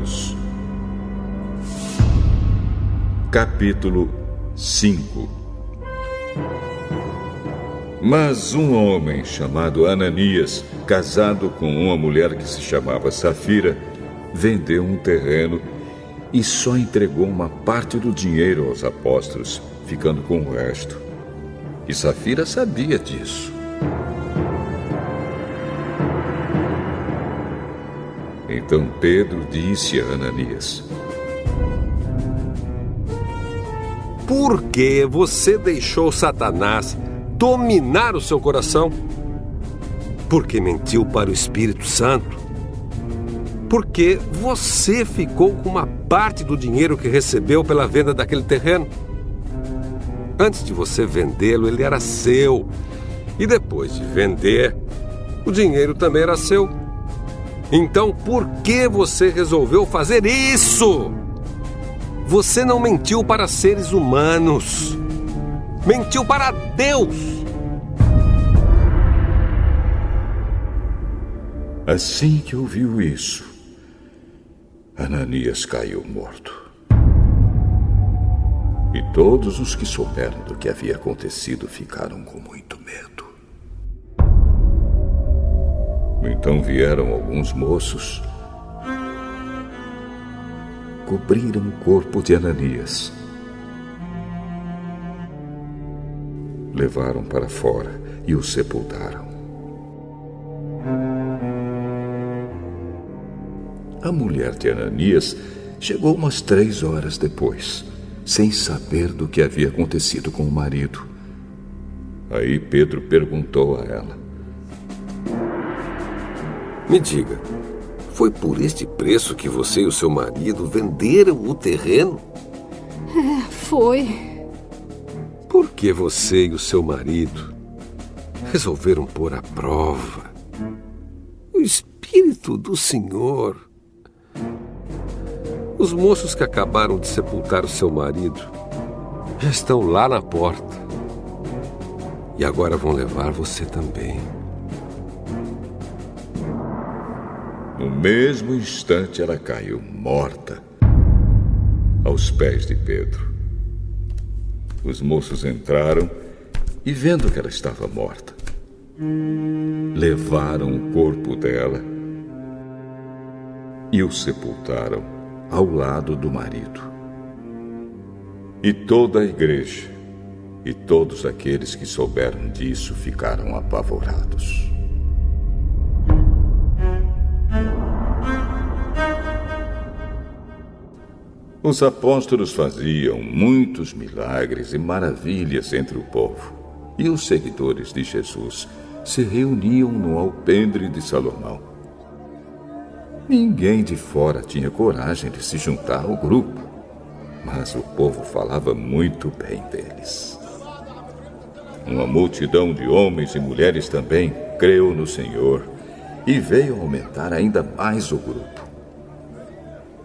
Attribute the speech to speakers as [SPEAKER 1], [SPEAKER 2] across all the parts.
[SPEAKER 1] Anos. Capítulo 5. Mas um homem chamado Ananias, casado com uma mulher que se chamava Safira, vendeu um terreno e só entregou uma parte do dinheiro aos apóstolos, ficando com o resto. E Safira sabia disso. Então Pedro disse a Ananias:
[SPEAKER 2] Por que você deixou Satanás dominar o seu coração? Porque mentiu para o Espírito Santo? Porque você ficou com uma parte do dinheiro que recebeu pela venda daquele terreno? Antes de você vendê-lo, ele era seu. E depois de vender, o dinheiro também era seu. Então, por que você resolveu fazer isso? Você não mentiu para seres humanos. Mentiu para Deus.
[SPEAKER 1] Assim que ouviu isso, Ananias caiu morto. E todos os que souberam do que havia acontecido ficaram com muito medo. Então vieram alguns moços, cobriram o corpo de Ananias, levaram para fora e o sepultaram. A mulher de Ananias chegou umas 3 horas depois, sem saber do que havia acontecido com o marido. Aí Pedro perguntou a ela:
[SPEAKER 2] Me diga, foi por este preço que você e o seu marido venderam o terreno?
[SPEAKER 3] Foi.
[SPEAKER 2] Por que você e o seu marido resolveram pôr à prova o Espírito do Senhor? Os moços que acabaram de sepultar o seu marido já estão lá na porta. E agora vão levar você também.
[SPEAKER 1] No mesmo instante, ela caiu morta aos pés de Pedro. Os moços entraram e, vendo que ela estava morta, levaram o corpo dela e o sepultaram ao lado do marido. E toda a igreja e todos aqueles que souberam disso ficaram apavorados. Os apóstolos faziam muitos milagres e maravilhas entre o povo, e os seguidores de Jesus se reuniam no alpendre de Salomão. Ninguém de fora tinha coragem de se juntar ao grupo, mas o povo falava muito bem deles. Uma multidão de homens e mulheres também creu no Senhor e veio aumentar ainda mais o grupo.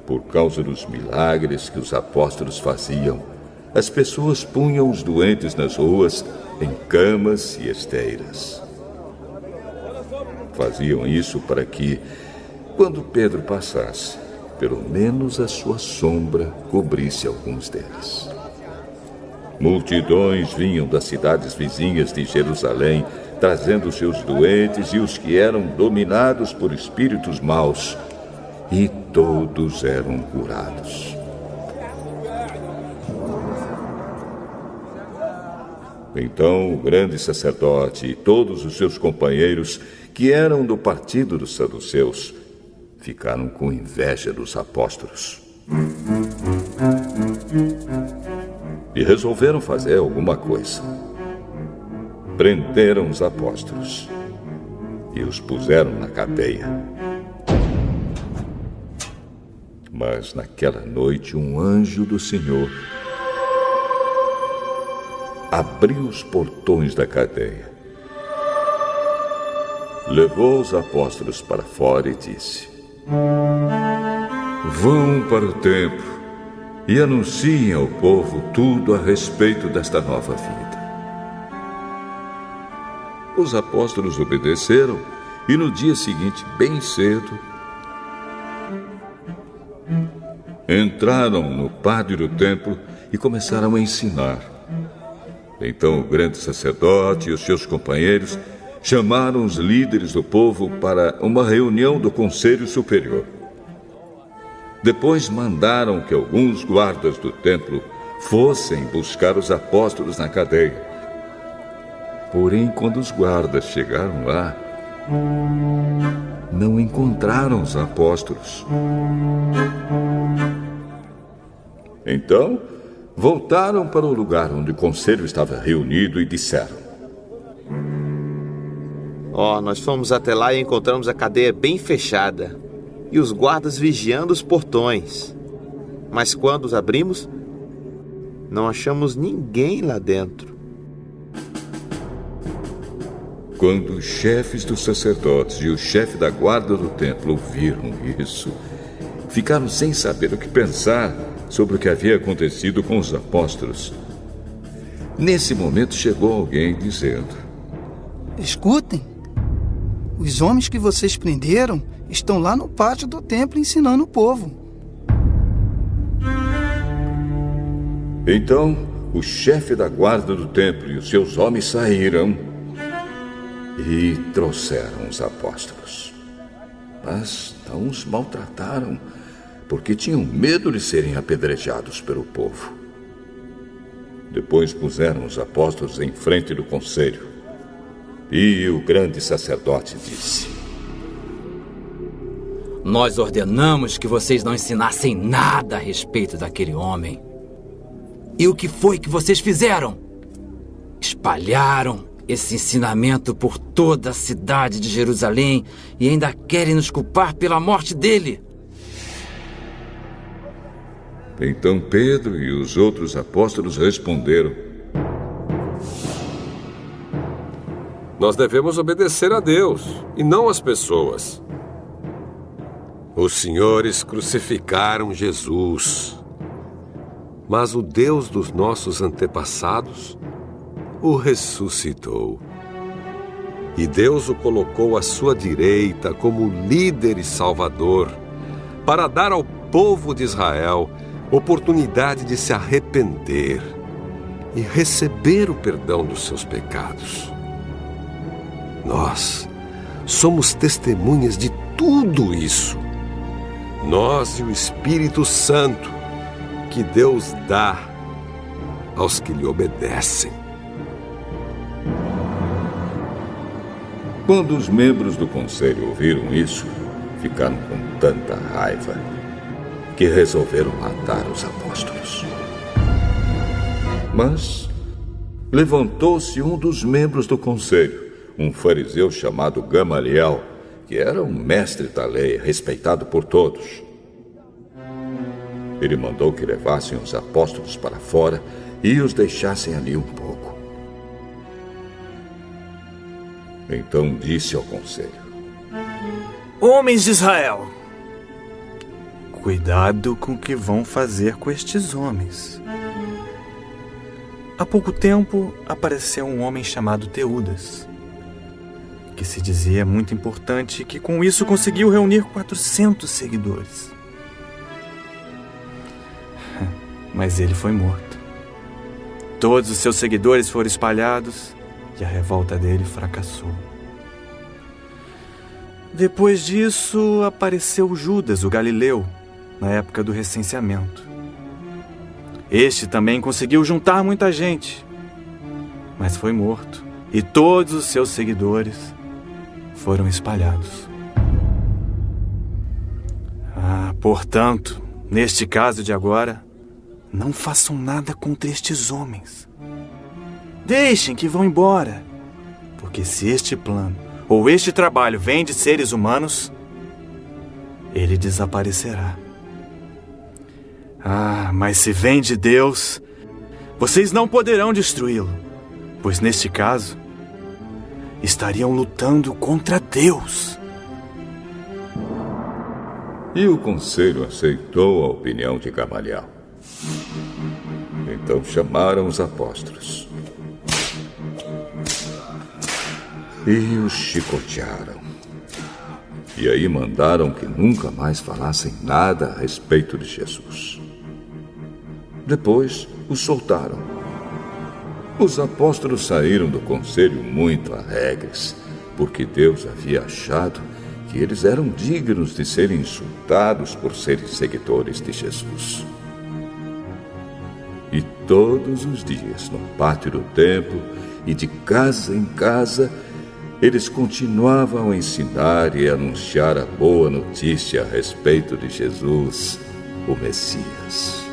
[SPEAKER 1] Por causa dos milagres que os apóstolos faziam, as pessoas punham os doentes nas ruas, em camas e esteiras. Faziam isso para que, quando Pedro passasse, pelo menos a sua sombra cobrisse alguns deles. Multidões vinham das cidades vizinhas de Jerusalém, trazendo seus doentes e os que eram dominados por espíritos maus, e todos eram curados. Então o grande sacerdote e todos os seus companheiros, que eram do partido dos saduceus, ficaram com inveja dos apóstolos. E resolveram fazer alguma coisa. Prenderam os apóstolos e os puseram na cadeia. Mas naquela noite um anjo do Senhor abriu os portões da cadeia, levou os apóstolos para fora e disse: Vão para o templo e anunciem ao povo tudo a respeito desta nova vida. Os apóstolos obedeceram e no dia seguinte, bem cedo, entraram no pátio do templo e começaram a ensinar. Então o grande sacerdote e os seus companheiros chamaram os líderes do povo para uma reunião do Conselho Superior. Depois mandaram que alguns guardas do templo fossem buscar os apóstolos na cadeia. Porém, quando os guardas chegaram lá, não encontraram os apóstolos. Então, voltaram para o lugar onde o conselho estava reunido e disseram:
[SPEAKER 4] Nós fomos até lá e encontramos a cadeia bem fechada e os guardas vigiando os portões. Mas quando os abrimos, não achamos ninguém lá dentro.
[SPEAKER 1] Quando os chefes dos sacerdotes e o chefe da guarda do templo ouviram isso, ficaram sem saber o que pensar sobre o que havia acontecido com os apóstolos. Nesse momento chegou alguém dizendo:
[SPEAKER 5] Escutem, os homens que vocês prenderam estão lá no pátio do templo ensinando o povo.
[SPEAKER 1] Então, o chefe da guarda do templo e os seus homens saíram e trouxeram os apóstolos. Mas não os maltrataram, porque tinham medo de serem apedrejados pelo povo. Depois puseram os apóstolos em frente do conselho. E o grande sacerdote disse:
[SPEAKER 6] Nós ordenamos que vocês não ensinassem nada a respeito daquele homem. E o que foi que vocês fizeram? Espalharam esse ensinamento por toda a cidade de Jerusalém e ainda querem nos culpar pela morte dele.
[SPEAKER 1] Então Pedro e os outros apóstolos responderam:
[SPEAKER 2] Nós devemos obedecer a Deus e não às pessoas. Os senhores crucificaram Jesus, mas o Deus dos nossos antepassados o ressuscitou. E Deus o colocou à sua direita como líder e salvador, para dar ao povo de Israel oportunidade de se arrepender e receber o perdão dos seus pecados. Nós somos testemunhas de tudo isso. Nós e o Espírito Santo que Deus dá aos que lhe obedecem.
[SPEAKER 1] Quando os membros do conselho ouviram isso, ficaram com tanta raiva que resolveram matar os apóstolos. Mas levantou-se um dos membros do conselho, um fariseu chamado Gamaliel, que era um mestre da lei, respeitado por todos. Ele mandou que levassem os apóstolos para fora e os deixassem ali um pouco. Então disse ao conselho:
[SPEAKER 7] Homens de Israel, cuidado com o que vão fazer com estes homens. Há pouco tempo apareceu um homem chamado Teudas, que se dizia muito importante e que com isso conseguiu reunir 400 seguidores. Mas ele foi morto. Todos os seus seguidores foram espalhados e a revolta dele fracassou. Depois disso, apareceu Judas, o Galileu, na época do recenseamento. Este também conseguiu juntar muita gente, mas foi morto, e todos os seus seguidores foram espalhados. Portanto, neste caso de agora, não façam nada contra estes homens. Deixem que vão embora, porque se este plano ou este trabalho vem de seres humanos, ele desaparecerá. Mas se vem de Deus, vocês não poderão destruí-lo, pois neste caso, estariam lutando contra Deus.
[SPEAKER 1] E o conselho aceitou a opinião de Gamaliel. Então chamaram os apóstolos e os chicotearam. E aí mandaram que nunca mais falassem nada a respeito de Jesus. Depois, os soltaram. Os apóstolos saíram do conselho muito alegres, porque Deus havia achado que eles eram dignos de serem insultados por serem seguidores de Jesus. E todos os dias, no pátio do templo e de casa em casa, eles continuavam a ensinar e a anunciar a boa notícia a respeito de Jesus, o Messias.